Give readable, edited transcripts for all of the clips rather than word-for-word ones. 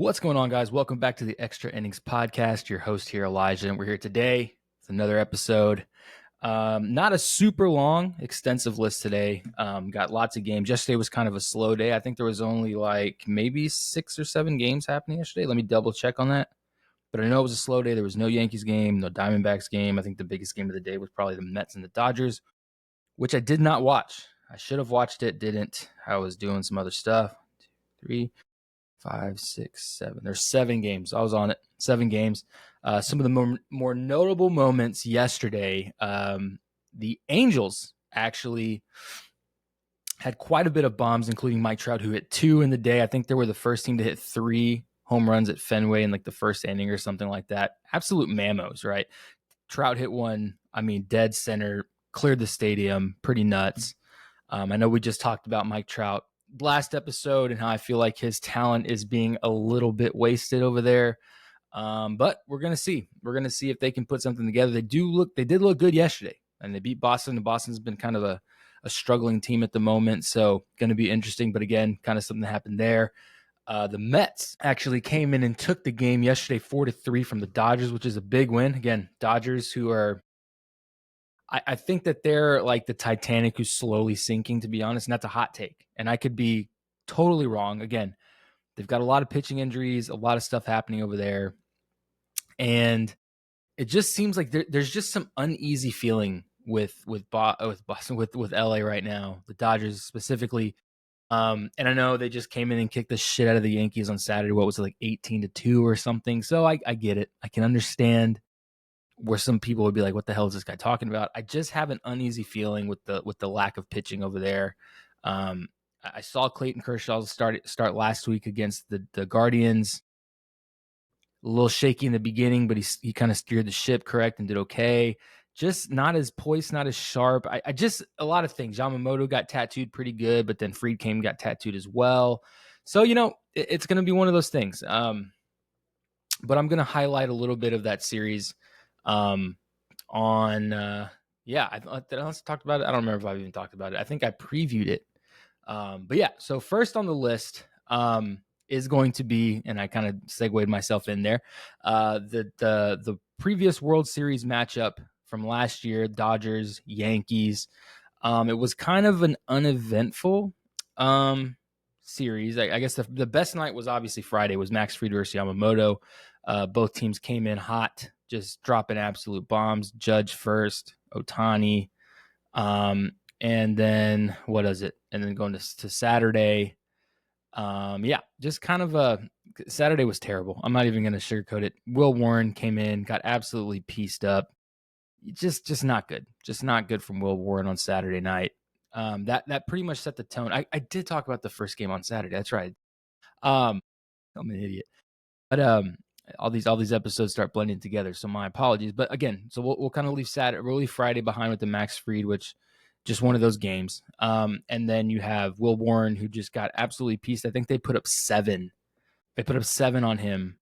What's going on, guys? Welcome back to the Extra Innings Podcast. Your host here, Elijah, and we're here today. It's another episode. Not a super long, extensive list today. Got lots of games. Yesterday was kind of a slow day. I think there was only like maybe 6 or 7 games happening yesterday. Let me double check on that. But I know it was a slow day. There was no Yankees game, no Diamondbacks game. I think the biggest game of the day was probably the Mets and the Dodgers, which I did not watch. I should have watched it, didn't. I was doing some other stuff. 3, 5, 6, 7. There's 7 games. I was on it. 7 games. Some of the more notable moments yesterday. The Angels actually had quite a bit of bombs, including Mike Trout, who hit 2 in the day. I think they were the first team to hit 3 home runs at Fenway in like the first inning or something like that. Absolute mammos, right? Trout hit one, dead center, cleared the stadium, pretty nuts. I know we just talked about Mike Trout last episode and how I feel like his talent is being a little bit wasted over there. But we're going to see. We're going to see if they can put something together. They did look good yesterday, and they beat Boston. And Boston's been kind of a struggling team at the moment. So going to be interesting. But again, kind of something that happened there. The Mets actually came in and took the game yesterday 4-3 from the Dodgers, which is a big win. Again, Dodgers, who are, I think that they're like the Titanic who's slowly sinking, to be honest. And that's a hot take. And I could be totally wrong. Again, they've got a lot of pitching injuries, a lot of stuff happening over there. And it just seems like there's just some uneasy feeling with Boston, with LA right now, the Dodgers specifically. And I know they just came in and kicked the shit out of the Yankees on Saturday. What was it, like 18-2 or something? So I get it. I can understand where some people would be like, what the hell is this guy talking about? I just have an uneasy feeling with the lack of pitching over there. I saw Clayton Kershaw start last week against the Guardians. A little shaky in the beginning, but he kind of steered the ship correct and did okay. Just not as poised, not as sharp. I just, a lot of things. Yamamoto got tattooed pretty good, but then Fried came got tattooed as well. So, it's going to be one of those things. But I'm going to highlight a little bit of that series on did I also talked about it? I don't remember if I've even talked about it. I think I previewed it. But yeah, so first on the list is going to be, and I kind of segued myself in there, the previous World Series matchup from last year, Dodgers, Yankees. It was kind of an uneventful series. I guess the best night was obviously Friday, was Max Fried versus Yamamoto. Both teams came in hot, just dropping absolute bombs. Judge first, Ohtani, and then what is it? And then going to Saturday. Just kind of Saturday was terrible. I'm not even going to sugarcoat it. Will Warren came in, got absolutely pieced up. Just not good. Just not good from Will Warren on Saturday night. That pretty much set the tone. I did talk about the first game on Saturday. That's right. I'm an idiot. But all these episodes start blending together, so my apologies. But again, so we'll kind of leave Friday behind with the Max Fried, which just one of those games. And then you have Will Warren, who just got absolutely pieced. I think they put up 7. They put up 7 on him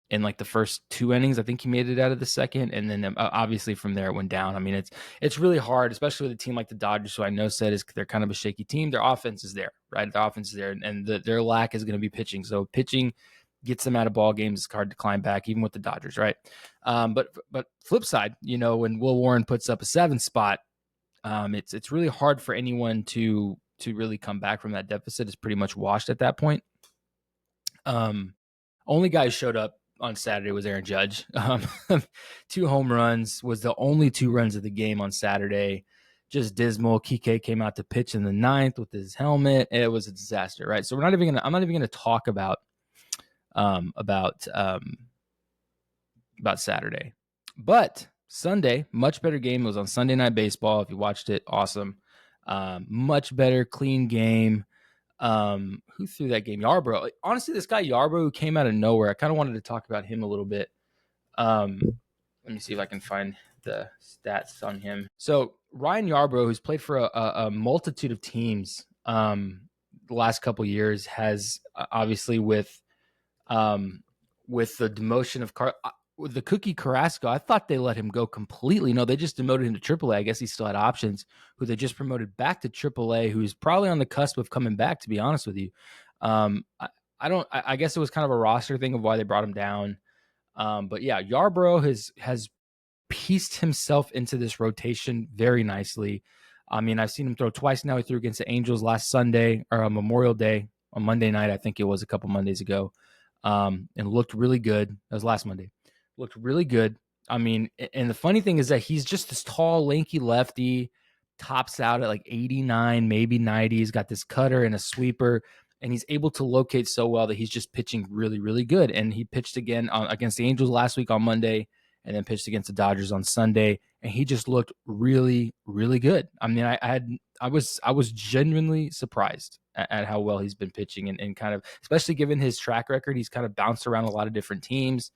in like the first 2 innings. I think he made it out of the second, and then obviously from there it went down. I mean, it's really hard, especially with a team like the Dodgers, who I know said they're kind of a shaky team. Their offense is there, right? The offense is there, and their lack is going to be pitching. So pitching gets them out of ball games. It's hard to climb back, even with the Dodgers, right? But flip side, when Will Warren puts up a 7 spot, it's really hard for anyone to really come back from that deficit. It's pretty much washed at that point. Only guy who showed up on Saturday was Aaron Judge. 2 home runs, was the only 2 runs of the game on Saturday. Just dismal. Kike came out to pitch in the 9th with his helmet. It was a disaster, right? So I'm not even gonna talk about Saturday. But Sunday, much better game. It was on Sunday Night Baseball. If you watched it, awesome. Much better, clean game. Who threw that game? Yarbrough. Honestly, this guy Yarbrough, who came out of nowhere, I kind of wanted to talk about him a little bit. Let me see if I can find the stats on him. So Ryan Yarbrough, who's played for a multitude of teams the last couple years, has obviously with the demotion of with the Cookie Carrasco, I thought they let him go completely. No, they just demoted him to AAA. I guess he still had options, who they just promoted back to AAA, who's probably on the cusp of coming back, to be honest with you. I guess it was kind of a roster thing of why they brought him down. But yeah, Yarbrough has pieced himself into this rotation very nicely. I mean, I've seen him throw twice now. He threw against the Angels last Sunday or Memorial Day on Monday night. I think it was a couple Mondays ago, and looked really good. That was last Monday. Looked really good. I mean, and the funny thing is that he's just this tall, lanky lefty, tops out at like 89, maybe 90. He's got this cutter and a sweeper, and he's able to locate so well that he's just pitching really, really good. And he pitched again against the Angels last week on Monday, and then pitched against the Dodgers on Sunday, and he just looked really, really good. I mean, I was genuinely surprised at how well he's been pitching, and kind of, especially given his track record, he's kind of bounced around a lot of different teams,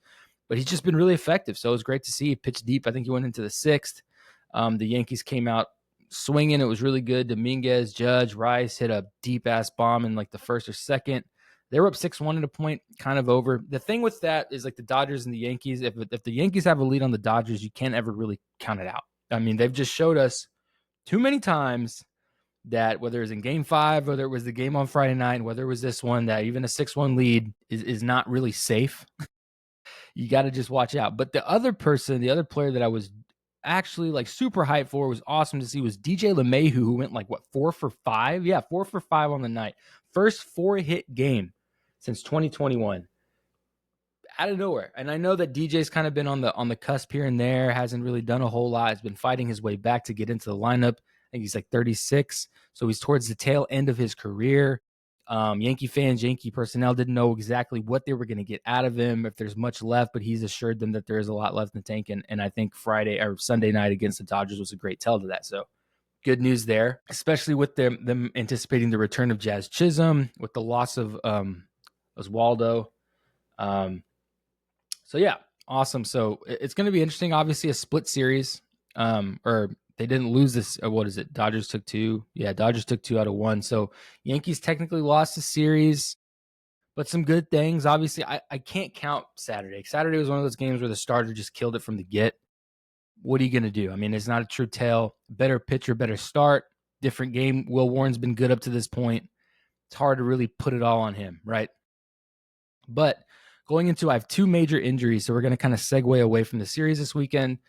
but he's just been really effective. So it was great to see. He pitched deep. I think he went into the sixth. The Yankees came out swinging. It was really good. Dominguez, Judge, Rice hit a deep ass bomb in like the first or second. They were up 6-1 at a point, kind of over. The thing with that is like the Dodgers and the Yankees, if the Yankees have a lead on the Dodgers, you can't ever really count it out. I mean, they've just showed us too many times that whether it was in game 5, whether it was the game on Friday night, whether it was this one, that even a 6-1 lead is not really safe. You got to just watch out. But the other player that I was actually like super hyped for, was awesome to see, was DJ LeMahieu, who went like 4 for 5. Yeah, 4 for 5 on the night. First 4-hit game since 2021. Out of nowhere. And I know that DJ's kind of been on the cusp here and there, hasn't really done a whole lot. Has been fighting his way back to get into the lineup. I think he's like 36, so he's towards the tail end of his career. Yankee fans, Yankee personnel didn't know exactly what they were going to get out of him, if there's much left, but he's assured them that there is a lot left in the tank. And I think Friday or Sunday night against the Dodgers was a great tell to that. So good news there, especially with them anticipating the return of Jazz Chisholm, with the loss of Oswaldo. So yeah, awesome. So it's going to be interesting. Obviously, a split series. Or they didn't lose this. What is it? Dodgers took 2. Yeah, Dodgers took 2 out of 1. So Yankees technically lost the series, but some good things. Obviously, I can't count Saturday. Saturday was one of those games where the starter just killed it from the get. What are you going to do? I mean, it's not a true tale. Better pitcher, better start. Different game. Will Warren's been good up to this point. It's hard to really put it all on him, right? But going into, I have 2 major injuries, so we're going to kind of segue away from the series this weekend.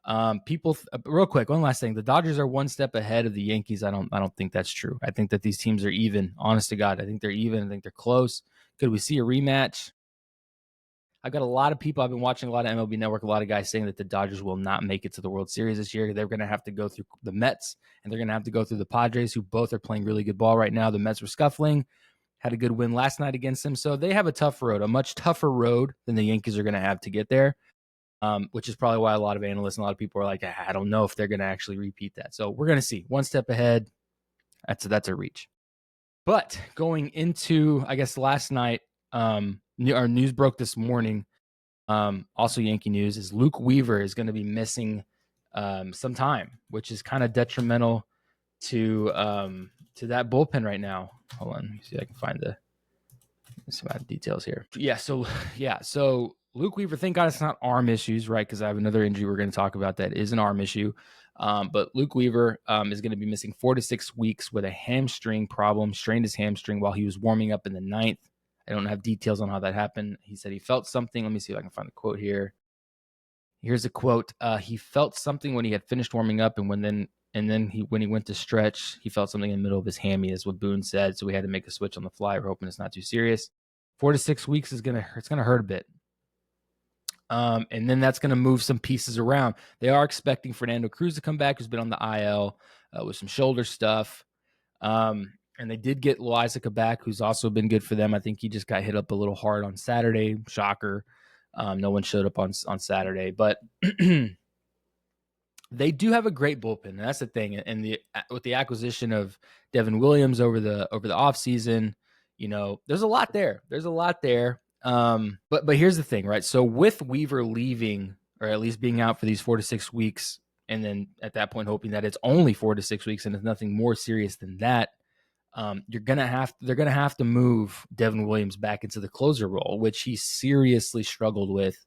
Real quick, one last thing: the Dodgers are 1 step ahead of the Yankees. I don't think that's true. I think that these teams are even. Honest to God, I think they're even. I think they're close. Could we see a rematch? I've got a lot of people. I've been watching a lot of MLB Network. A lot of guys saying that the Dodgers will not make it to the World Series this year. They're going to have to go through the Mets, and they're going to have to go through the Padres, who both are playing really good ball right now. The Mets were scuffling. Had a good win last night against them. So they have a tough road, a much tougher road than the Yankees are going to have to get there, which is probably why a lot of analysts and a lot of people are like, I don't know if they're going to actually repeat that. So we're going to see. 1 step ahead. That's a reach. But going into, I guess, last night, our news broke this morning. Also Yankee news is Luke Weaver is going to be missing some time, which is kind of detrimental to that bullpen right now. Hold on, let me see if I can find some details here. So Luke Weaver, thank God it's not arm issues, right? Because I have another injury we're going to talk about that is an arm issue. But Luke Weaver is going to be missing 4 to 6 weeks with a hamstring problem. Strained his hamstring while he was warming up in the 9th. I don't have details on how that happened. He said he felt something. Let me see if I can find the quote here. Here's a quote. He felt something when he had finished warming up, and when he went to stretch, he felt something in the middle of his hammy, is what Boone said. So we had to make a switch on the fly. We're hoping it's not too serious. 4 to 6 weeks is gonna hurt a bit. And then that's gonna move some pieces around. They are expecting Fernando Cruz to come back, who's been on the IL with some shoulder stuff. And they did get Loizaga back, who's also been good for them. I think he just got hit up a little hard on Saturday. Shocker. No one showed up on Saturday, but they do have a great bullpen. And that's the thing. And with the acquisition of Devin Williams over the offseason, there's a lot there. But here's the thing, right? So with Weaver leaving, or at least being out for these 4 to 6 weeks, and then at that point hoping that it's only 4 to 6 weeks and it's nothing more serious than that, they're gonna have to move Devin Williams back into the closer role, which he seriously struggled with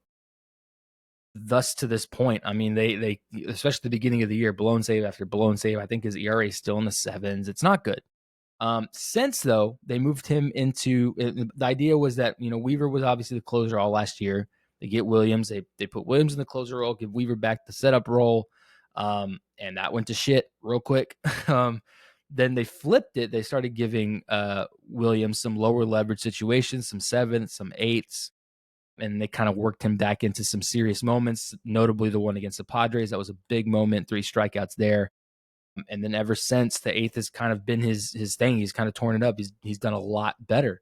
thus to this point. I mean, they especially the beginning of the year, blown save after blown save. I think his ERA is still in the 7s. It's not good. Since though they moved him into the idea was that Weaver was obviously the closer all last year. They get Williams. They put Williams in the closer role, give Weaver back the setup role, and that went to shit real quick. Then they flipped it. They started giving Williams some lower leverage situations, some sevenths, some eights, and they kind of worked him back into some serious moments, notably the one against the Padres. That was a big moment, 3 strikeouts there. And then ever since, the eighth has kind of been his thing. He's kind of torn it up. He's done a lot better.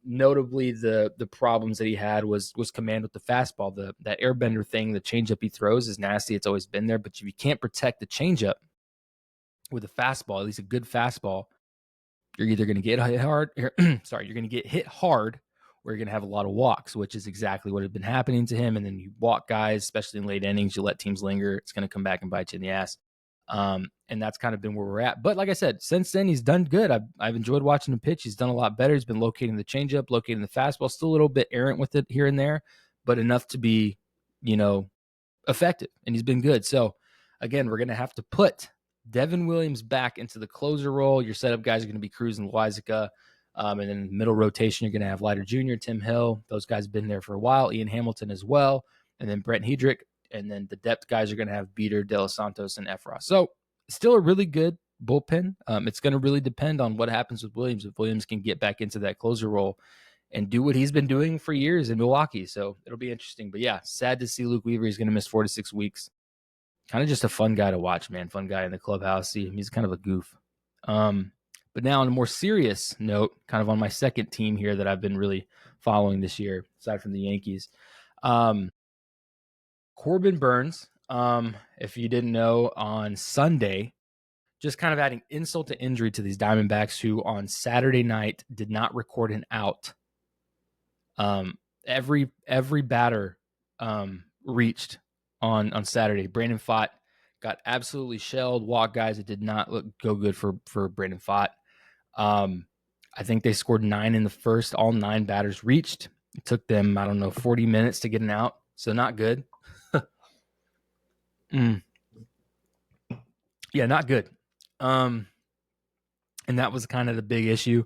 Notably, the problems that he had was command with the fastball. That airbender thing, the changeup he throws is nasty. It's always been there. But if you can't protect the changeup with a fastball, at least a good fastball, you're either going to get hit hard. Sorry, you're going to get hit hard, or you're going to have a lot of walks, which is exactly what had been happening to him. And then you walk guys, especially in late innings. You let teams linger. It's going to come back and bite you in the ass. And that's kind of been where we're at. But like I said, since then, he's done good. I've enjoyed watching him pitch. He's done a lot better. He's been locating the changeup, locating the fastball, still a little bit errant with it here and there, but enough to be, effective. And he's been good. So again, we're going to have to put Devin Williams back into the closer role. Your setup guys are going to be Cruz and Loizica. And then in the middle rotation, you're going to have Leiter Jr., Tim Hill. Those guys have been there for a while. Ian Hamilton as well. And then Brent Hedrick. And then the depth guys are going to have Beater, De Los Santos, and Efros. So still a really good bullpen. It's going to really depend on what happens with Williams. If Williams can get back into that closer role and do what he's been doing for years in Milwaukee. So it'll be interesting. But yeah, sad to see Luke Weaver. He's going to miss 4 to 6 weeks. Kind of just a fun guy to watch, man. Fun guy in the clubhouse. See him. He's kind of a goof. But now on a more serious note, kind of on my second team here that I've been really following this year, aside from the Yankees. Corbin Burns, if you didn't know, on Sunday, just kind of adding insult to injury to these Diamondbacks who on Saturday night did not record an out. Every batter reached on Saturday. Brandon Pfaadt got absolutely shelled, walked guys. It did not go good for Brandon Pfaadt. I think they scored 9 in the first. All 9 batters reached. It took them, 40 minutes to get an out. So not good. Yeah, not good. And that was kind of the big issue.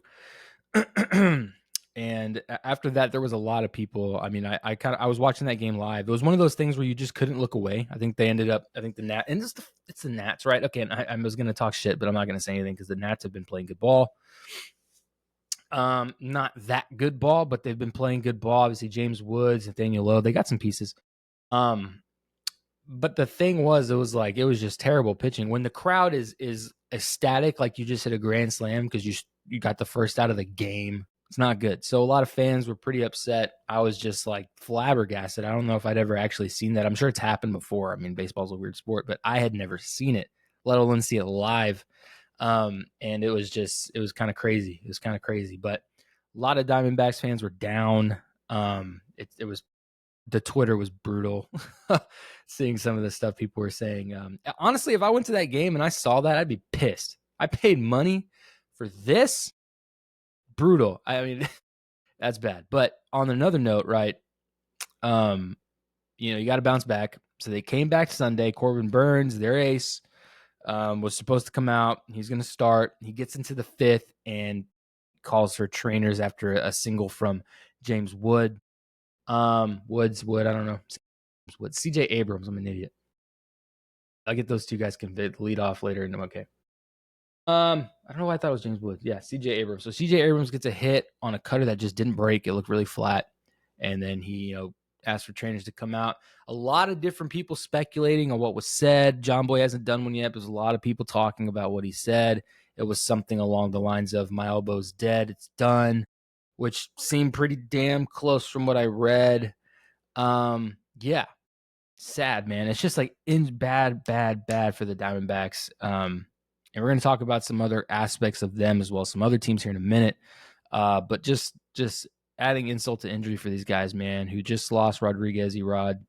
And after that, there was a lot of people. I mean, I was watching that game live. It was one of those things where you just couldn't look away. I think they ended up, the Nats, and it's the Nats, right? Okay, and I was going to talk shit, but I'm not going to say anything because the Nats have been playing good ball. Not that good ball, but they've been playing good ball. Obviously, James Woods, Nathaniel Lowe, they got some pieces. But the thing was, it was just terrible pitching. When the crowd is ecstatic, like you just hit a grand slam because you got the first out of the game, it's not good. So a lot of fans were pretty upset. I was just like flabbergasted. I don't know if I'd ever actually seen that. I'm sure it's happened before. I mean, baseball's a weird sport, but I had never seen it, let alone see it live. And it was kind of crazy. It was kind of crazy. But a lot of Diamondbacks fans were down. It was, the Twitter was brutal. Seeing some of the stuff people were saying. Honestly, if I went to that game and I saw that, I'd be pissed. I paid money for this. Brutal. I mean, that's bad. But on another note, right? You got to bounce back. So they came back Sunday. Corbin Burns, their ace, was supposed to come out. He's going to start. He gets into the 5th and calls for trainers after a single from James Wood. Wood, I don't know. CJ Abrams, I'm an idiot. I'll get those two guys can lead off later and I'm okay. I don't know why I thought it was James Wood. Yeah, CJ Abrams. So CJ Abrams gets a hit on a cutter that just didn't break. It looked really flat. And then he, asked for trainers to come out. A lot of different people speculating on what was said. John Boy hasn't done one yet. There's a lot of people talking about what he said. It was something along the lines of, my elbow's dead, it's done, which seemed pretty damn close from what I read. Yeah, sad, man. It's just like bad for the Diamondbacks. And we're going to talk about some other aspects of them as well, some other teams here in a minute. But just adding insult to injury for these guys, man, who just lost Rodriguez, Erod,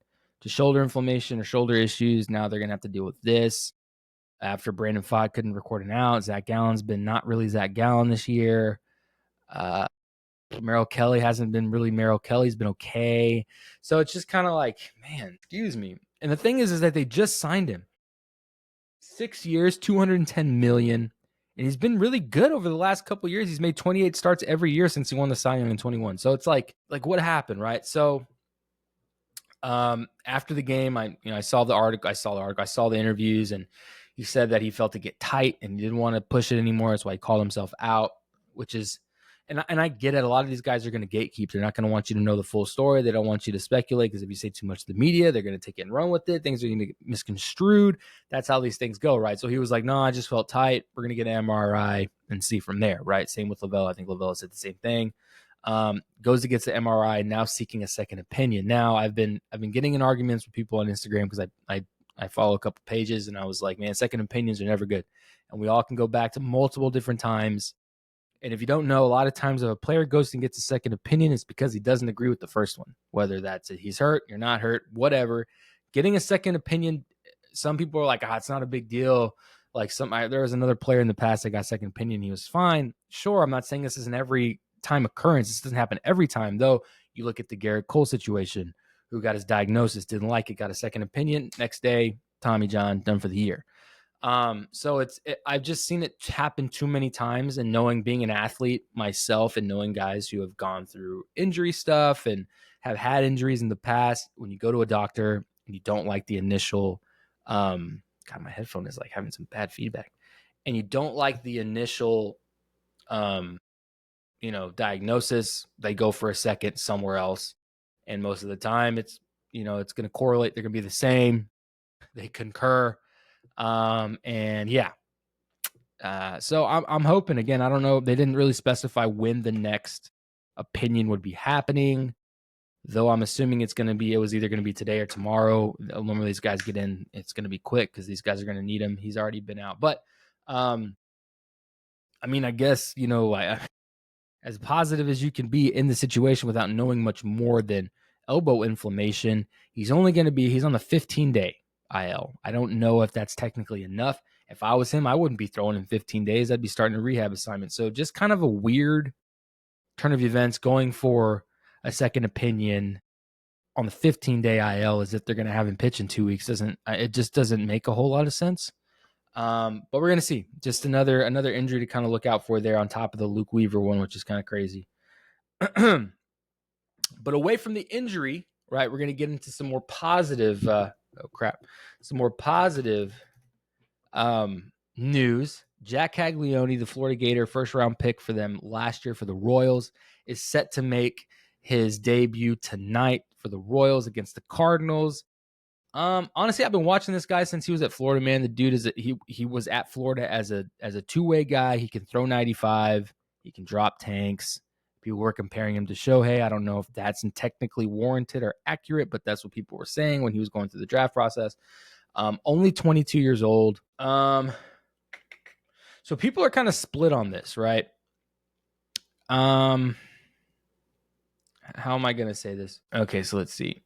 to shoulder inflammation or shoulder issues. Now they're going to have to deal with this. After Brandon Pfaadt couldn't record an out, Zach Gallen's been not really Zach Gallen this year. Merrill Kelly hasn't been really Merrill Kelly. He's been okay. So it's just kind of like, man, excuse me. And the thing is that they just signed him. 6 years, $210 million. And he's been really good over the last couple of years. He's made 28 starts every year since he won the Cy Young in 21. So it's like what happened, right? So after the game, I saw the article, I saw the interviews, and he said that he felt it get tight and he didn't want to push it anymore. That's why he called himself out, which is, and I get it. A lot of these guys are going to gatekeep. They're not going to want you to know the full story. They don't want you to speculate, because if you say too much to the media, they're going to take it and run with it. Things are going to get misconstrued. That's how these things go, right? So he was like, no, I just felt tight. We're going to get an MRI and see from there, right? Same with Lavelle. I think Lavelle said the same thing. Goes to get the MRI, now seeking a second opinion. Now I've been getting in arguments with people on Instagram, because I follow a couple pages, and I was like, man, second opinions are never good. And we all can go back to multiple different times. And if you don't know, a lot of times if a player goes and gets a second opinion, it's because he doesn't agree with the first one, whether that's he's hurt, you're not hurt, whatever. Getting a second opinion, some people are like, it's not a big deal. Like there was another player in the past that got second opinion. He was fine. Sure, I'm not saying this is an every time occurrence. This doesn't happen every time, though. You look at the Garrett Cole situation, who got his diagnosis, didn't like it, got a second opinion. Next day, Tommy John, done for the year. So I've just seen it happen too many times, and being an athlete myself and knowing guys who have gone through injury stuff and have had injuries in the past, when you go to a doctor and you don't like the initial, God, my headphone is like having some bad feedback, and you don't like the initial, diagnosis, they go for a second somewhere else. And most of the time it's going to correlate. They're going to be the same. They concur. And yeah. So I'm hoping, again, I don't know. They didn't really specify when the next opinion would be happening, though I'm assuming it was either going to be today or tomorrow. Normally these guys get in, it's going to be quick because these guys are going to need him. He's already been out. But, I guess, as positive as you can be in the situation without knowing much more than elbow inflammation, he's on the 15-day IL. I don't know if that's technically enough. If I was him, I wouldn't be throwing in 15 days. I'd be starting a rehab assignment. So just kind of a weird turn of events, going for a second opinion on the 15-day IL as if they're going to have him pitch in 2 weeks. It just doesn't make a whole lot of sense. But we're going to see. Just another injury to kind of look out for there on top of the Luke Weaver one, which is kind of crazy. But away from the injury, right, we're going to get into some more positive news. Jack Caglione, the Florida Gator, first-round pick for them last year for the Royals, is set to make his debut tonight for the Royals against the Cardinals. Honestly, I've been watching this guy since he was at Florida, man. The dude he was at Florida as a two-way guy. He can throw 95. He can drop tanks. People were comparing him to Shohei. I don't know if that's technically warranted or accurate, but that's what people were saying when he was going through the draft process. Only 22 years old. So people are kind of split on this, right? How am I going to say this? Okay, so let's see.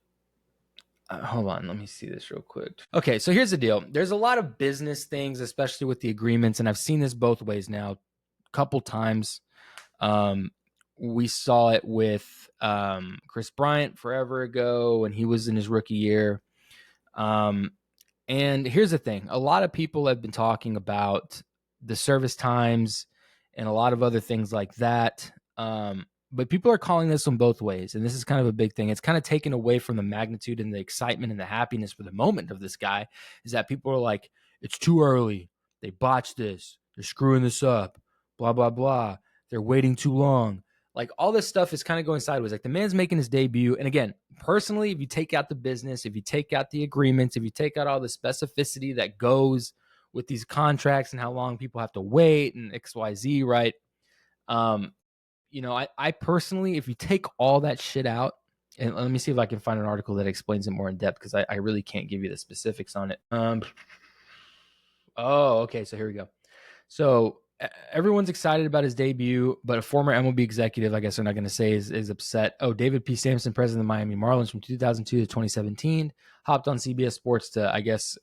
Hold on, let me see this real quick. Okay, so here's the deal. There's a lot of business things, especially with the agreements, and I've seen this both ways now a couple times. We saw it with Chris Bryant forever ago when he was in his rookie year. And here's the thing. A lot of people have been talking about the service times and a lot of other things like that. But people are calling this one both ways, and this is kind of a big thing. It's kind of taken away from the magnitude and the excitement and the happiness for the moment of this guy, is that people are like, it's too early. They botched this. They're screwing this up. Blah, blah, blah. They're waiting too long. Like, all this stuff is kind of going sideways. Like, the man's making his debut. And again, personally, if you take out the business, if you take out the agreements, if you take out all the specificity that goes with these contracts and how long people have to wait and XYZ, right? I personally, if you take all that shit out, and let me see if I can find an article that explains it more in depth, because I really can't give you the specifics on it. Okay, so here we go. So everyone's excited about his debut, but a former MLB executive, I guess they're not going to say, is upset. David P. Sampson, president of the Miami Marlins from 2002 to 2017, hopped on CBS Sports to, I guess,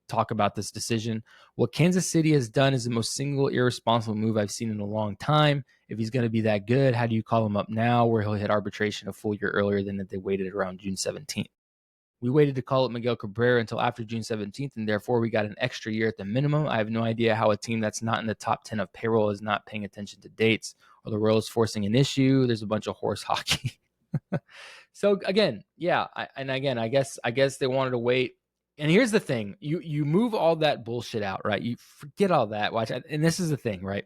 talk about this decision. What Kansas City has done is the most single irresponsible move I've seen in a long time. If he's going to be that good, how do you call him up now where he'll hit arbitration a full year earlier than if they waited around June 17th? We waited to call up Miguel Cabrera until after June 17th, and therefore we got an extra year at the minimum. I have no idea how a team that's not in the top 10 of payroll is not paying attention to dates, or the Royals forcing an issue. There's a bunch of horse hockey. So again, yeah, I guess they wanted to wait. And here's the thing: you move all that bullshit out, right? You forget all that. Watch, and this is the thing, right?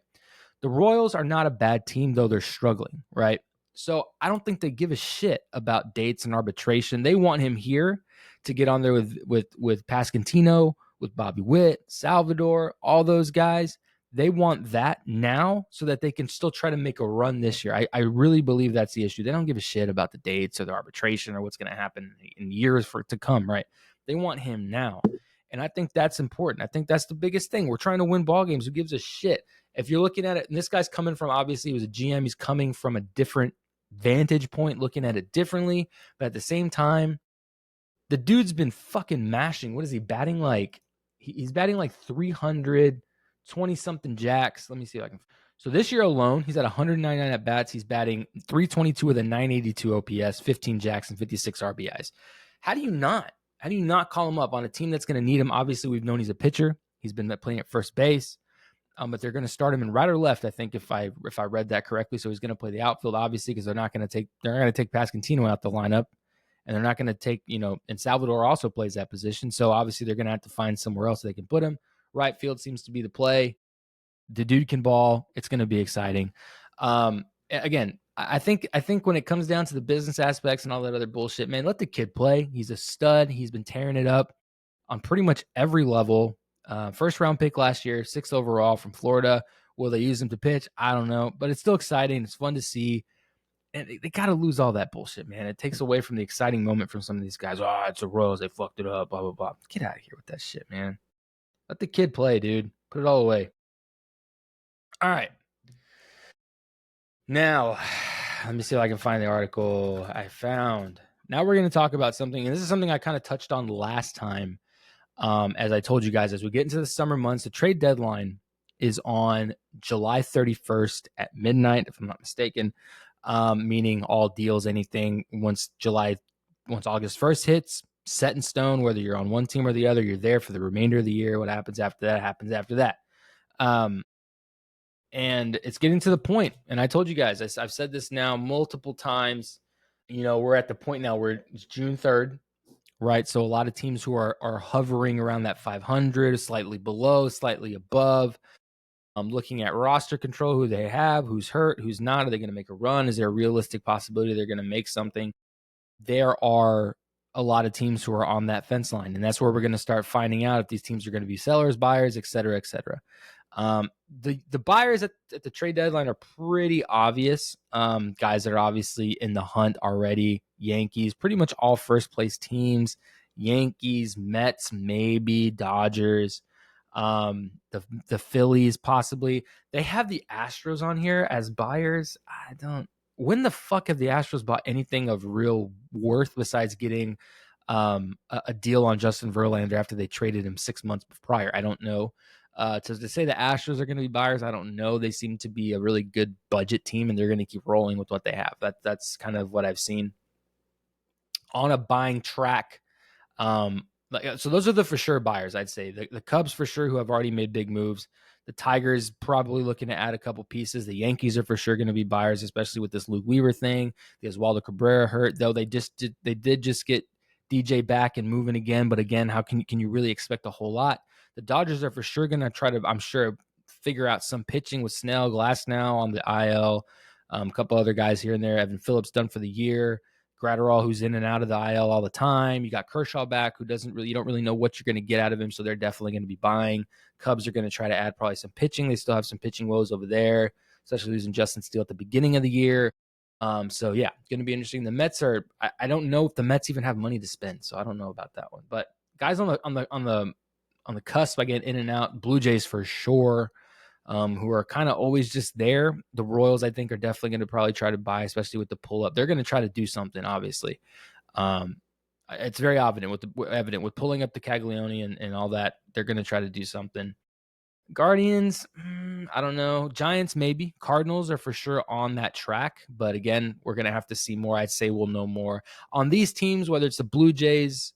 The Royals are not a bad team, though they're struggling, right? So I don't think they give a shit about dates and arbitration. They want him here to get on there with Pasquantino, with Bobby Witt, Salvador, all those guys. They want that now so that they can still try to make a run this year. I really believe that's the issue. They don't give a shit about the dates or the arbitration or what's going to happen in years for it to come, right? They want him now. And I think that's important. I think that's the biggest thing. We're trying to win ball games. Who gives a shit? If you're looking at it, and this guy's coming from, obviously, he was a GM. He's coming from a different vantage point, looking at it differently. But at the same time, the dude's been fucking mashing. What is he batting like? He's batting like 320 something jacks. Let me see if I can. So this year alone, he's at 199 at bats. He's batting 322 with a 982 OPS, 15 jacks, and 56 RBIs. How do you not call him up on a team that's going to need him? Obviously, we've known he's a pitcher. He's been playing at first base. But they're going to start him in right or left, I think, if I read that correctly. So he's going to play the outfield, obviously, because they're not going to take Pasquantino out the lineup, and they're not going to take, and Salvador also plays that position. So obviously they're going to have to find somewhere else they can put him. Right field seems to be the play. The dude can ball. It's going to be exciting. Again, I think when it comes down to the business aspects and all that other bullshit, man, let the kid play. He's a stud. He's been tearing it up on pretty much every level. First round pick last year, 6th overall from Florida. Will they use him to pitch? I don't know, but it's still exciting. It's fun to see. And they got to lose all that bullshit, man. It takes away from the exciting moment from some of these guys. Oh, it's the Royals. They fucked it up, blah, blah, blah. Get out of here with that shit, man. Let the kid play, dude. Put it all away. All right. Now, let me see if I can find the article I found. Now we're going to talk about something, and this is something I kind of touched on last time. As I told you guys, as we get into the summer months, the trade deadline is on July 31st at midnight, if I'm not mistaken, meaning all deals, anything once August 1st hits, set in stone, whether you're on one team or the other, you're there for the remainder of the year. What happens after that happens after that. And it's getting to the point, and I told you guys, I've said this now multiple times, we're at the point now where it's June 3rd. Right. So a lot of teams who are hovering around that 500, slightly below, slightly above. Looking at roster control, who they have, who's hurt, who's not. Are they going to make a run? Is there a realistic possibility they're going to make something? There are a lot of teams who are on that fence line, and that's where we're going to start finding out if these teams are going to be sellers, buyers, et cetera, et cetera. The buyers at the trade deadline are pretty obvious. Guys that are obviously in the hunt already. Yankees, pretty much all first place teams. Yankees, Mets, maybe Dodgers. The Phillies possibly. They have the Astros on here as buyers. When the fuck have the Astros bought anything of real worth besides getting a deal on Justin Verlander after they traded him 6 months prior? I don't know. To say the Astros are going to be buyers, I don't know. They seem to be a really good budget team, and they're going to keep rolling with what they have. That's kind of what I've seen on a buying track. So those are the for sure buyers, I'd say. The Cubs for sure, who have already made big moves. The Tigers probably looking to add a couple pieces. The Yankees are for sure going to be buyers, especially with this Luke Weaver thing. The Oswaldo Cabrera hurt, though they did just get DJ back and moving again. But again, how can you really expect a whole lot? The Dodgers are for sure going to try to, I'm sure, figure out some pitching with Snell, Glasnow on the IL, a couple other guys here and there. Evan Phillips done for the year. Gratterall, who's in and out of the IL all the time. You got Kershaw back, who you don't really know what you're going to get out of him, so they're definitely going to be buying. Cubs are going to try to add probably some pitching. They still have some pitching woes over there, especially losing Justin Steele at the beginning of the year. So yeah, going to be interesting. The Mets are. I don't know if the Mets even have money to spend, so I don't know about that one. But guys on the cusp, I get in and out. Blue Jays for sure. Who are kind of always just there. The Royals, I think, are definitely going to probably try to buy, especially with the pull-up. They're going to try to do something, obviously. It's very evident with pulling up the Caglione and all that. They're going to try to do something. Guardians, I don't know. Giants, maybe. Cardinals are for sure on that track. But again, we're going to have to see more. I'd say we'll know more. On these teams, whether it's the Blue Jays,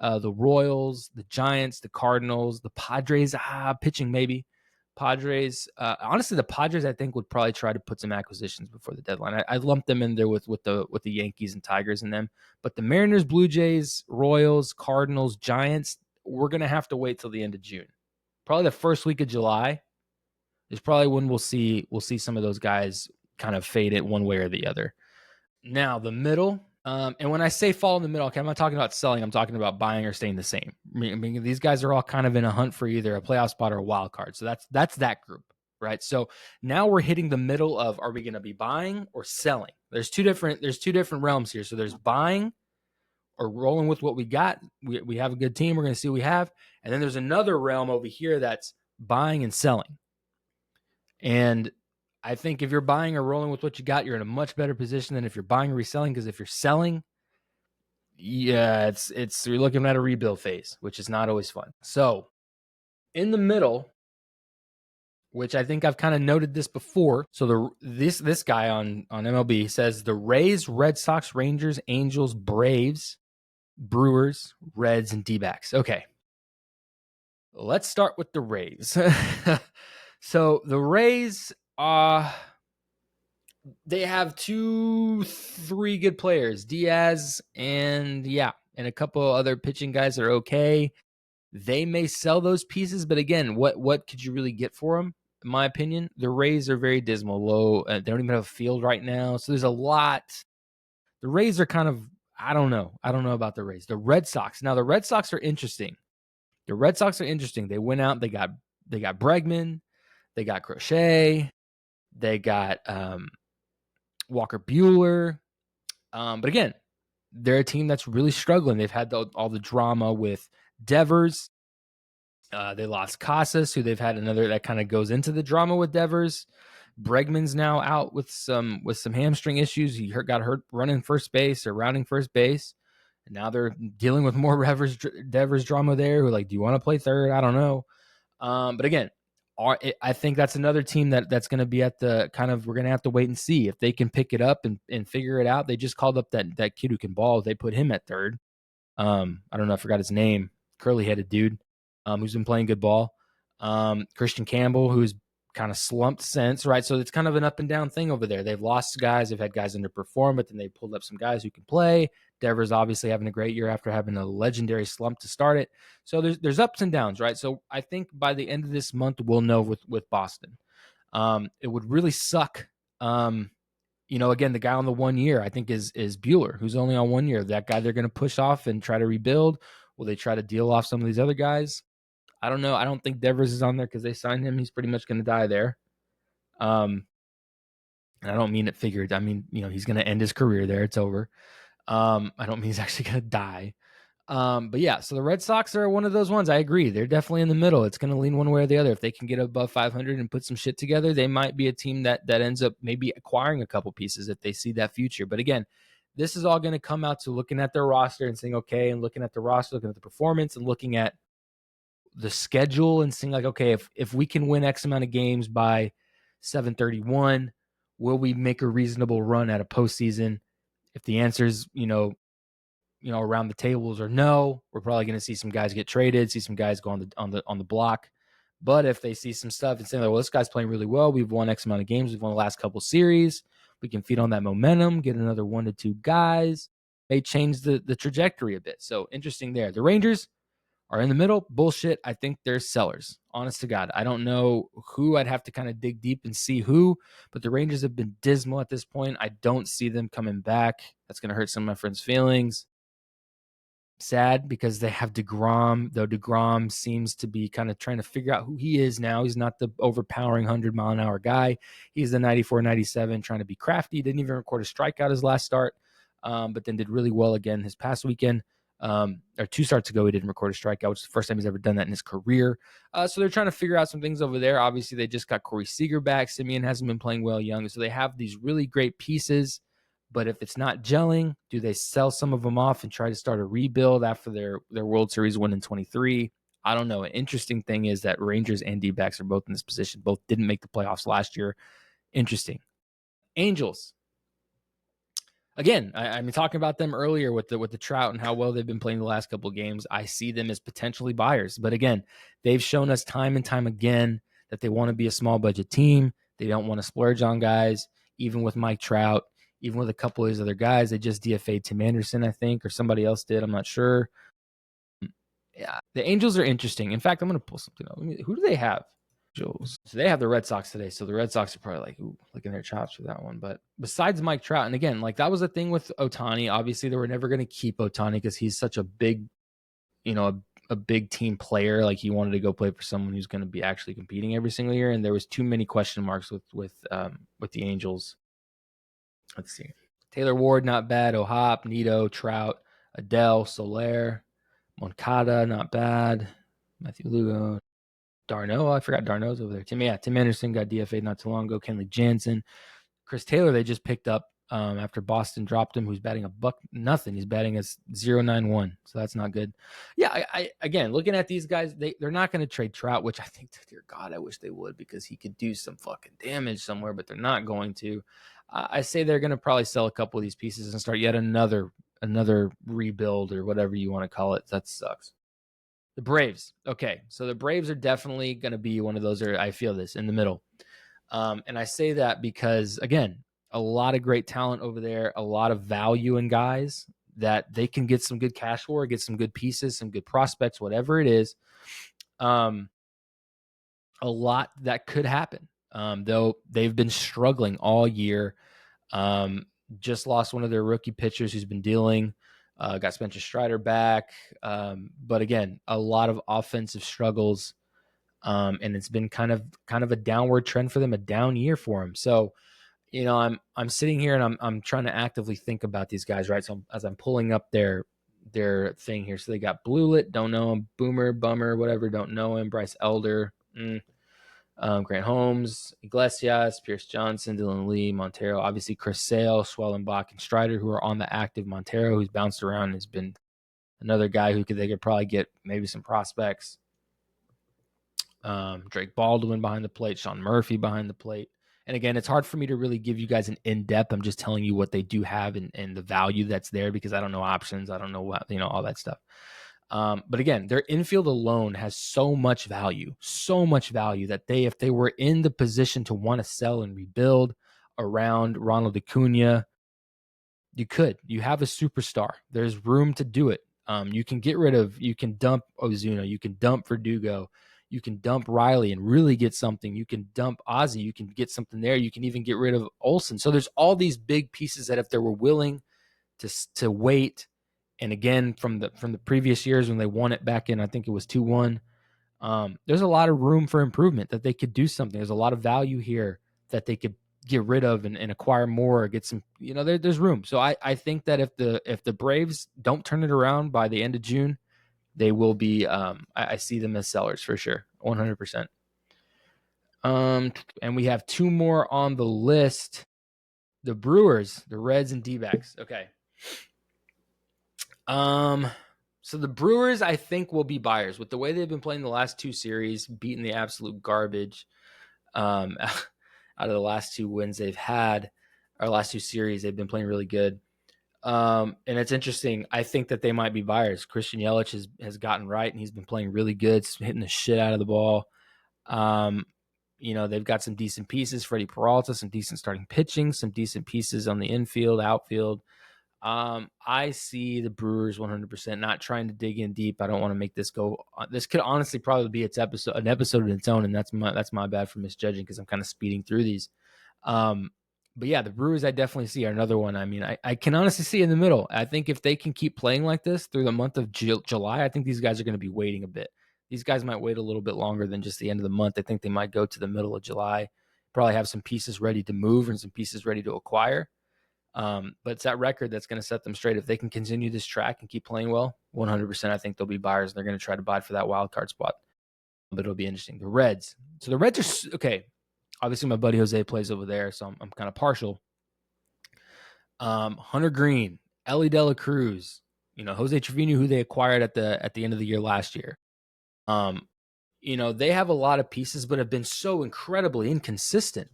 the Royals, the Giants, the Cardinals, the Padres. Pitching maybe. Padres. Honestly, the Padres I think would probably try to put some acquisitions before the deadline. I lumped them in there with the Yankees and Tigers in them. But the Mariners, Blue Jays, Royals, Cardinals, Giants, we're gonna have to wait till the end of June. Probably the first week of July is probably when we'll see some of those guys kind of fade it one way or the other. Now the middle. And when I say fall in the middle, okay, I'm not talking about selling. I'm talking about buying or staying the same. I mean, these guys are all kind of in a hunt for either a playoff spot or a wild card. So that's that group, right? So now we're hitting the middle of, are we going to be buying or selling? There's two different realms here. So there's buying or rolling with what we got. We have a good team. We're going to see what we have. And then there's another realm over here that's buying and selling. And I think if you're buying or rolling with what you got, you're in a much better position than if you're buying or reselling. Because if you're selling, yeah, it's you're looking at a rebuild phase, which is not always fun. So in the middle, which I think I've kind of noted this before. So this guy on MLB says the Rays, Red Sox, Rangers, Angels, Braves, Brewers, Reds, and D-backs. Okay. Let's start with the Rays. So the Rays, they have 2-3 good players, Diaz and a couple other pitching guys that are okay. They may sell those pieces, but again, what could you really get for them? In my opinion, the Rays are very dismal, low. They don't even have a field right now, so there's a lot. The Rays are kind of, I don't know about the Rays. The Red Sox. Now the Red Sox are interesting. They went out. They got Bregman. They got Crochet. They got Walker Buehler. But again, they're a team that's really struggling. They've had all the drama with Devers. They lost Casas, who they've had another that kind of goes into the drama with Devers. Bregman's now out with some hamstring issues. He got hurt running first base or rounding first base. And now they're dealing with more Devers drama there. Who, like, do you want to play third? I don't know. But again, I think that's another team that's going to be at the kind of, we're going to have to wait and see if they can pick it up and figure it out. They just called up that kid who can ball. They put him at third. I don't know. I forgot his name. Curly headed dude, who's been playing good ball. Christian Campbell, who's kind of slumped since, right? So it's kind of an up and down thing over there. They've lost guys. They've had guys underperform, but then they pulled up some guys who can play. Devers obviously having a great year after having a legendary slump to start it. So there's ups and downs, right? So I think by the end of this month, we'll know with Boston. It would really suck. Again, the guy on the 1 year, I think is Buehler, who's only on 1 year. That guy they're going to push off and try to rebuild. Will they try to deal off some of these other guys? I don't know. I don't think Devers is on there because they signed him. He's pretty much going to die there. And I don't mean it figured. I mean, he's going to end his career there. It's over. I don't mean he's actually going to die. But yeah, so the Red Sox are one of those ones. I agree. They're definitely in the middle. It's going to lean one way or the other. If they can get above 500 and put some shit together, they might be a team that ends up maybe acquiring a couple pieces if they see that future. But again, this is all going to come out to looking at their roster and saying, okay, and looking at the roster, looking at the performance and looking at the schedule and seeing like, okay, if we can win X amount of games by 7/31, will we make a reasonable run at a postseason? If the answer is, around the tables or no, we're probably going to see some guys get traded, see some guys go on the block. But if they see some stuff and say, like, well, this guy's playing really well, we've won X amount of games, we've won the last couple series, we can feed on that momentum, get another 1 to 2 guys, may change the trajectory a bit. So interesting there. The Rangers are in the middle. Bullshit. I think they're sellers. Honest to God. I don't know who. I'd have to kind of dig deep and see who, but the Rangers have been dismal at this point. I don't see them coming back. That's going to hurt some of my friends' feelings. Sad because they have DeGrom, though DeGrom seems to be kind of trying to figure out who he is now. He's not the overpowering 100-mile-an-hour guy. He's the 94, 97 trying to be crafty. Didn't even record a strikeout his last start, but then did really well again his past weekend. Or 2 starts ago, he didn't record a strikeout, which is the first time he's ever done that in his career. So they're trying to figure out some things over there. Obviously, they just got Corey Seager back. Simeon hasn't been playing well young. So they have these really great pieces. But if it's not gelling, do they sell some of them off and try to start a rebuild after their World Series win in 23? I don't know. An interesting thing is that Rangers and D-backs are both in this position. Both didn't make the playoffs last year. Interesting. Angels. again, I mean, talking about them earlier with the Trout and how well they've been playing the last couple of games, I see them as potentially buyers. But again, they've shown us time and time again that they want to be a small budget team. They don't want to splurge on guys, even with Mike Trout, even with a couple of these other guys. They just DFA'd Tim Anderson, I think, or somebody else did. I'm not sure. Yeah, the Angels are interesting. In fact, I'm going to pull something up. Who do they have? Angels. So they have the Red Sox today. So the Red Sox are probably like, ooh, licking their chops for that one. But besides Mike Trout, and again, like that was the thing with Ohtani. Obviously, they were never going to keep Ohtani because he's such a big, a big team player. Like he wanted to go play for someone who's going to be actually competing every single year. And there was too many question marks with the Angels. Let's see. Taylor Ward, not bad. O'Hop, Nito, Trout, Adele, Soler, Moncada, not bad. Matthew Lugo, Darno. I forgot Darno's over there. Tim Anderson got DFA'd not too long ago. Kenley Jansen. Chris Taylor, they just picked up after Boston dropped him, who's batting $1-0. He's batting as 0.91, so that's not good. Yeah, I again, looking at these guys, they're not going to trade Trout, which I think, dear God, I wish they would because he could do some fucking damage somewhere, but they're not going to. I say they're going to probably sell a couple of these pieces and start yet another rebuild or whatever you want to call it. That sucks. The Braves. Okay, so the Braves are definitely going to be one of those, or I feel this, in the middle. And I say that because, again, a lot of great talent over there, a lot of value in guys that they can get some good cash for, get some good pieces, some good prospects, whatever it is. A lot that could happen, though they've been struggling all year. Just lost one of their rookie pitchers who's been dealing. Got Spencer Strider back. But again, a lot of offensive struggles. And it's been kind of a downward trend for them, a down year for them. So, I'm sitting here and I'm trying to actively think about these guys, right? So as I'm pulling up their thing here, so they got Blewett, don't know him, Bummer, whatever, don't know him, Bryce Elder, Grant Holmes, Iglesias, Pierce Johnson, Dylan Lee, Montero, obviously Chris Sale, Swellenbach, and Strider, who are on the active. Montero, who's bounced around and has been another guy they could probably get maybe some prospects. Drake Baldwin behind the plate, Sean Murphy behind the plate. And again, it's hard for me to really give you guys an in-depth. I'm just telling you what they do have and the value that's there because I don't know options. I don't know what, all that stuff. But again, their infield alone has so much value that if they were in the position to want to sell and rebuild around Ronald Acuna, you have a superstar. There's room to do it. You can dump Ozuna, you can dump Verdugo, you can dump Riley and really get something. You can dump Ozzy, you can get something there. You can even get rid of Olsen. So there's all these big pieces that if they were willing to wait, and again from the previous years when they won it back in, I think it was 2-1. There's a lot of room for improvement that they could do something. There's a lot of value here that they could get rid of and acquire more, or get some, there's room. So I think that if the Braves don't turn it around by the end of June, they will be, I see them as sellers for sure, 100%. And we have two more on the list. The Brewers, the Reds, and D-backs. Okay. So the Brewers, I think, will be buyers with the way they've been playing the last two series, beating the absolute garbage out of the last two wins they've had. Our last two series, they've been playing really good. And it's interesting. I think that they might be buyers. Christian Yelich has gotten right, and he's been playing really good, hitting the shit out of the ball. They've got some decent pieces. Freddie Peralta, some decent starting pitching, some decent pieces on the infield, outfield. I see the Brewers 100%, not trying to dig in deep. I don't want to make this go. This could honestly probably be an episode in its own, and that's my bad for misjudging because I'm kind of speeding through these. But yeah, the Brewers I definitely see are another one. I mean, I can honestly see in the middle. I think if they can keep playing like this through the month of July, I think these guys are going to be waiting a bit. These guys might wait a little bit longer than just the end of the month. I think they might go to the middle of July, probably have some pieces ready to move and some pieces ready to acquire. But it's that record that's going to set them straight. If they can continue this track and keep playing well, 100%, I think they'll be buyers. They're going to try to buy for that wild card spot. But it'll be interesting. The Reds. So the Reds are okay. Obviously, my buddy Jose plays over there, so I'm kind of partial. Hunter Green, Ellie De La Cruz, Jose Trevino, who they acquired at the end of the year last year. They have a lot of pieces, but have been so incredibly inconsistent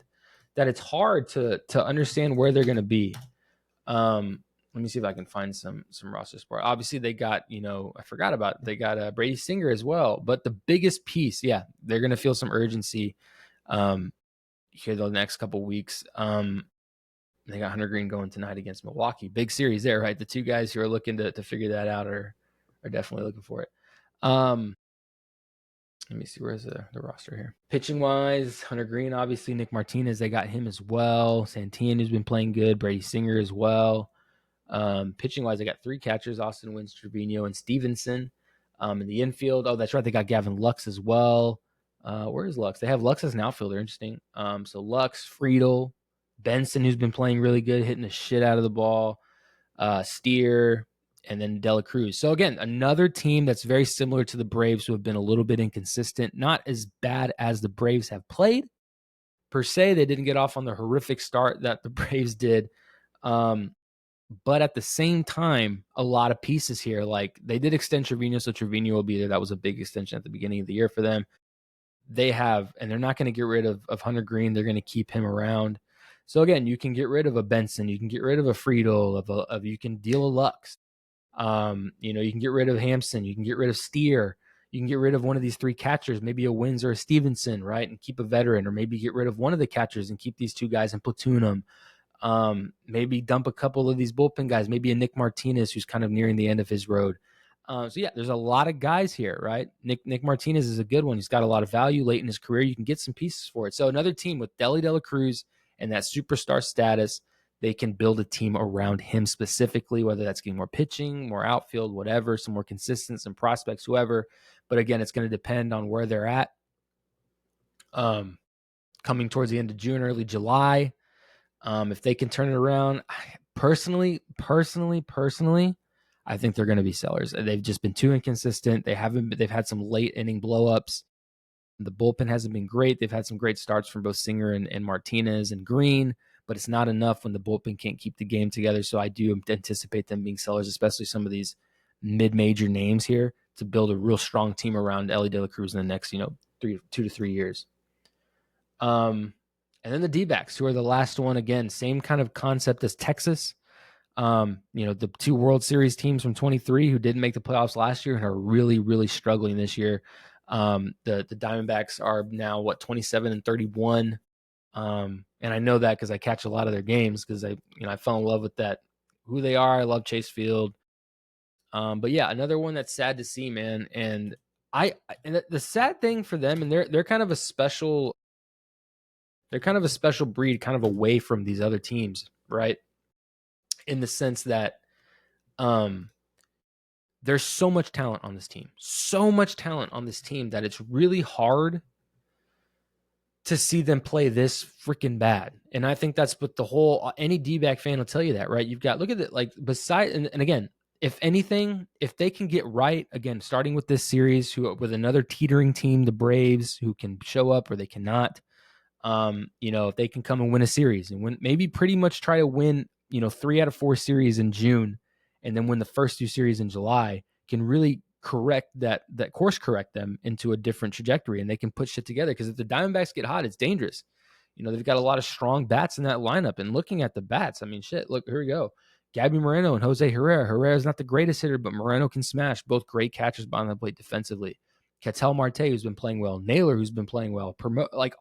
that it's hard to understand where they're going to be. let me see if I can find some roster support. Obviously, they got, I forgot about it. They got Brady Singer as well. But the biggest piece, yeah, they're going to feel some urgency here the next couple weeks. They got Hunter Green going tonight against Milwaukee. Big series there, right? The two guys who are looking to figure that out are definitely looking for it. Let me see, where's the roster here? Pitching wise, Hunter Green, obviously. Nick Martinez, they got him as well. Santillan, who's been playing good. Brady Singer as well. Pitching wise, they got three catchers: Austin Wynn, Trevino, and Stevenson. In the infield, that's right, they got Gavin Lux as well. Where is Lux? They have Lux as an outfielder. Interesting. So Lux, Friedel, Benson, who's been playing really good, hitting the shit out of the ball. Steer, and then Dela Cruz. So again, another team that's very similar to the Braves, who have been a little bit inconsistent, not as bad as the Braves have played per se. They didn't get off on the horrific start that the Braves did. But at the same time, a lot of pieces here. Like, they did extend Trevino, so Trevino will be there. That was a big extension at the beginning of the year for them. They have, and they're not going to get rid of Hunter Green. They're going to keep him around. So again, you can get rid of a Benson, you can get rid of a Friedel, you can deal a Lux. You can get rid of Hampson, you can get rid of Steer, you can get rid of one of these three catchers, maybe a Wins or a Stevenson, right, and keep a veteran, or maybe get rid of one of the catchers and keep these two guys and platoon them. Maybe dump a couple of these bullpen guys, maybe a Nick Martinez who's kind of nearing the end of his road. So yeah, there's a lot of guys here, right? Nick Martinez is a good one. He's got a lot of value late in his career. You can get some pieces for it. So another team with Deli De La Cruz and that superstar status, they can build a team around him specifically, whether that's getting more pitching, more outfield, whatever, some more consistent, some prospects, whoever. But again, it's going to depend on where they're at. Coming towards the end of June, early July. If they can turn it around, personally, I think they're going to be sellers. They've just been too inconsistent. They've had some late inning blowups. The bullpen hasn't been great. They've had some great starts from both Singer and Martinez and Green, but it's not enough when the bullpen can't keep the game together. So I do anticipate them being sellers, especially some of these mid-major names here, to build a real strong team around Elly De La Cruz in the next, 2 to 3 years. And then the D-backs, who are the last one. Again, same kind of concept as Texas. The two World Series teams from 23 who didn't make the playoffs last year and are really, really struggling this year. The Diamondbacks are now 27-31. And I know that because I catch a lot of their games, because I fell in love with that, who they are. I love Chase Field. But yeah, another one that's sad to see, man. And the sad thing for them, and they're kind of a special breed, kind of away from these other teams, right? In the sense that there's so much talent on this team, that it's really hard to see them play this freaking bad. And I think that's what any D-back fan will tell you that, right? You've got, look at it, like, and again, if anything, if they can get right, again, starting with this series, with another teetering team, the Braves, who can show up or they cannot, if they can come and win a series and maybe pretty much try to win, 3 out of 4 series in June, and then win the first 2 series in July, can really course correct them into a different trajectory, and they can put shit together. Because if the Diamondbacks get hot, it's dangerous. They've got a lot of strong bats in that lineup. And looking at the bats, I mean, shit, look, here we go. Gabby Moreno and Jose Herrera. Herrera's not the greatest hitter, but Moreno can smash. Both great catchers behind the plate defensively. Ketel Marte, who's been playing well. Naylor, who's been playing well.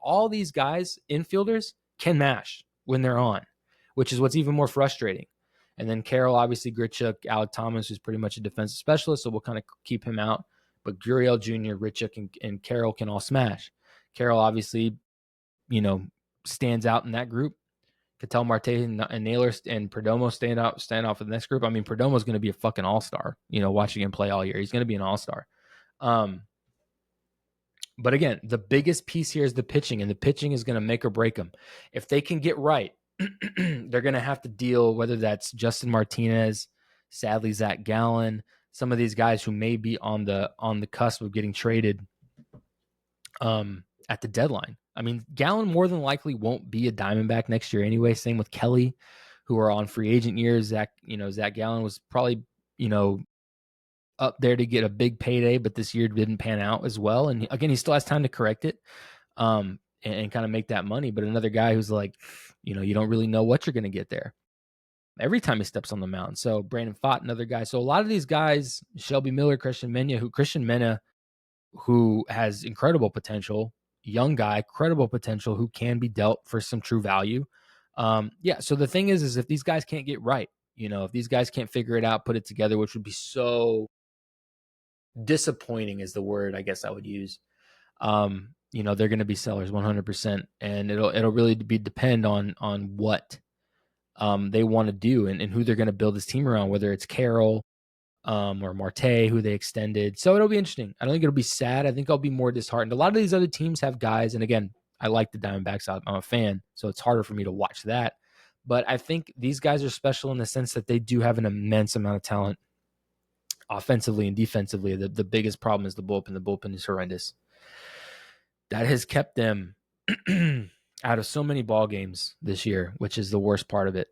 All these guys, infielders, can mash when they're on, which is what's even more frustrating. And then Carroll, obviously, Grichuk, Alec Thomas, who's pretty much a defensive specialist, so we'll kind of keep him out. But Gurriel Jr., Grichuk, and Carroll can all smash. Carroll, obviously, stands out in that group. Ketel Marte and Naylor and Perdomo stand out for the next group. I mean, Perdomo's going to be a fucking all-star, watching him play all year. He's going to be an all-star. But again, the biggest piece here is the pitching, and the pitching is going to make or break them. If they can get right, they're going to have to deal, whether that's Justin Martinez, sadly Zach Gallen, some of these guys who may be on the cusp of getting traded at the deadline. I mean, Gallen more than likely won't be a Diamondback next year anyway. Same with Kelly, who are on free agent years. Zach Gallen was probably, up there to get a big payday, but this year didn't pan out as well. And again, he still has time to correct it and kind of make that money. But another guy who's like, you don't really know what you're going to get there. every time he steps on the mound. So Brandon Pfaadt, another guy. So a lot of these guys, Shelby Miller, Christian Mena, who has incredible potential, young guy, credible potential, who can be dealt for some true value. Yeah. So the thing is if these guys can't get right, if these guys can't figure it out, put it together, which would be so disappointing is the word I guess I would use. They're going to be sellers 100%, and it'll really be depend on what they want to do and who they're going to build this team around, whether it's Carroll or Marte, who they extended. So it'll be interesting. I don't think it'll be sad. I think I'll be more disheartened. A lot of these other teams have guys, and again, I like the Diamondbacks. I'm a fan, so it's harder for me to watch that. But I think these guys are special in the sense that they do have an immense amount of talent offensively and defensively. The biggest problem is the bullpen. The bullpen is horrendous. That has kept them out of so many ball games this year, which is the worst part of it.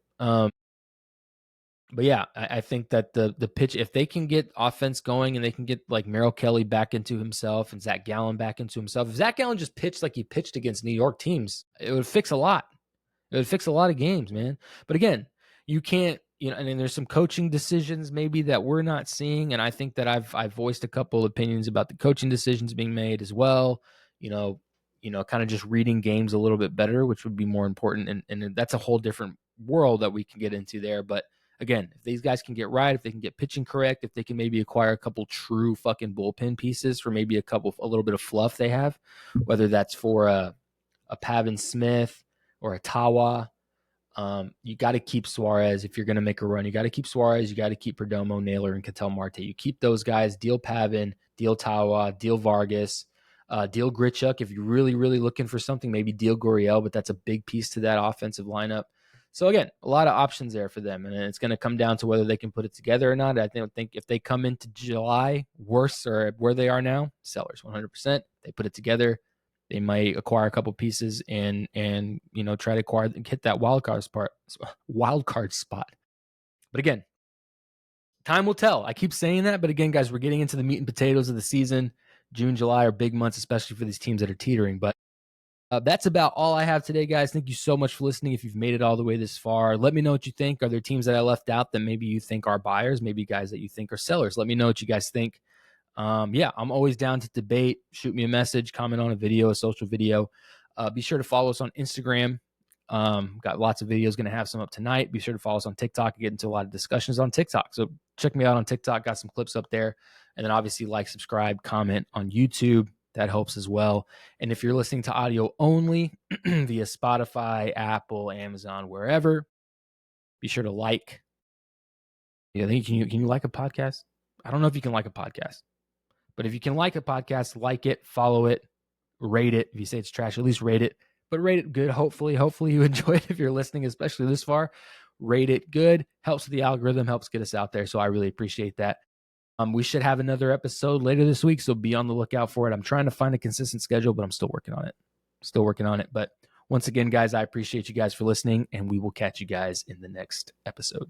But yeah, I think that the pitch, if they can get offense going and they can get like Merrill Kelly back into himself and Zach Gallen back into himself, if Zach Gallen just pitched like he pitched against New York teams, it would fix a lot. It would fix a lot of games, man. But again, you can't, and then there's some coaching decisions maybe that we're not seeing. And I think that I've voiced a couple opinions about the coaching decisions being made as well. Kind of just reading games a little bit better, which would be more important. And that's a whole different world that we can get into there. But again, if these guys can get right, if they can get pitching correct, if they can maybe acquire a couple true fucking bullpen pieces for maybe a little bit of fluff they have, whether that's for a Pavin Smith or a Tawa. You got to keep Suarez if you're going to make a run. You got to keep Suarez. You got to keep Perdomo, Naylor, and Ketel Marte. You keep those guys. Deal Pavin, deal Tawa, deal Vargas, deal Grichuk. If you're really, really looking for something, maybe deal Gurriel, but that's a big piece to that offensive lineup. So again, a lot of options there for them, and it's going to come down to whether they can put it together or not. I think if they come into July worse or where they are now, sellers 100%. They put it together. They might acquire a couple pieces and try to acquire and hit that wild card spot. But again, time will tell. I keep saying that, but again, guys, we're getting into the meat and potatoes of the season. June, July are big months, especially for these teams that are teetering. But that's about all I have today, guys. Thank you so much for listening. If you've made it all the way this far, let me know what you think. Are there teams that I left out that maybe you think are buyers, maybe guys that you think are sellers? Let me know what you guys think. I'm always down to debate. Shoot me a message, comment on a video, a social video. Be sure to follow us on Instagram. Got lots of videos, going to have some up tonight. Be sure to follow us on TikTok. I get into a lot of discussions on TikTok. So check me out on TikTok. Got some clips up there. And then obviously like, subscribe, comment on YouTube. That helps as well. And if you're listening to audio only via Spotify, Apple, Amazon, wherever, be sure to like. Yeah, can you like a podcast? I don't know if you can like a podcast. But if you can like a podcast, like it, follow it, rate it. If you say it's trash, at least rate it. But rate it good. Hopefully you enjoy it if you're listening, especially this far. Rate it good. Helps with the algorithm, helps get us out there. So I really appreciate that. We should have another episode later this week, so be on the lookout for it. I'm trying to find a consistent schedule, but I'm still working on it. But once again, guys, I appreciate you guys for listening, and we will catch you guys in the next episode.